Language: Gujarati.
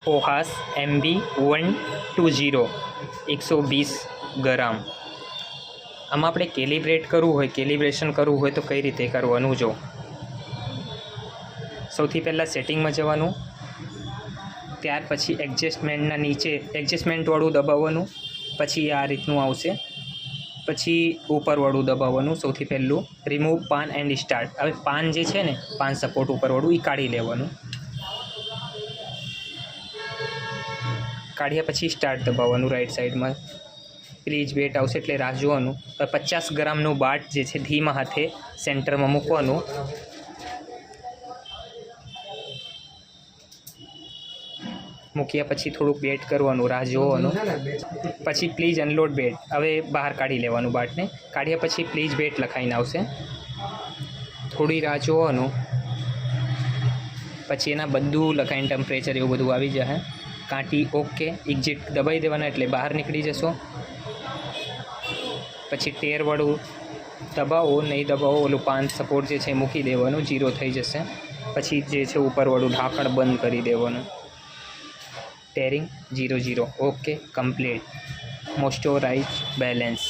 પોહાસ MB120 120 ગ્રામ. આમાં આપણે કેલિબ્રેશન કરવું હોય તો કઈ રીતે કરવાનું જો. સૌથી પહેલાં સેટિંગમાં જવાનું, ત્યાર પછી એડજસ્ટમેન્ટના નીચે એડજસ્ટમેન્ટવાળું દબાવવાનું, પછી આ રીતનું આવશે, પછી ઉપરવાળું દબાવવાનું. સૌથી પહેલું રિમૂવ પાન એન્ડ સ્ટાર્ટ. હવે પાન જે છે ને, પાન સપોર્ટ ઉપરવાળું, એ કાઢી લેવાનું. કાઢ્યા પછી સ્ટાર્ટ દબાવવાનું રાઈટ સાઈડમાં. પ્લીઝ વેટ આવશે એટલે રાહ જોવાનું. 50 ગ્રામનું બાટ જે છે ધીમા હાથે સેન્ટરમાં મૂકવાનું. મૂક્યા પછી થોડુંક વેટ કરવાનું, રાહ જોવાનું. પછી પ્લીઝ અનલોડ બેટ. હવે બહાર કાઢી લેવાનું બાટને. કાઢ્યા પછી પ્લીઝ વેટ લખાઈને આવશે. થોડી રાહ જોવાનું. પછી એના બધું લખાઈને ટેમ્પરેચર એવું બધું આવી જશે. કાંટી ઓકે, એક્ઝિટ દબાવી દેવાના એટલે બહાર નીકળી જશો. પછી ટેરવાળું દબાવો, નહીં દબાવો, ઓલું પાન સપોર્ટ જે છે મૂકી દેવાનું, 0 થઈ જશે. પછી જે છે ઉપરવાળું ઢાંકણ બંધ કરી દેવાનું. ટેરિંગ 00 ઓકે કમ્પ્લીટ. મોસ્ટોરાઇઝ બેલેન્સ.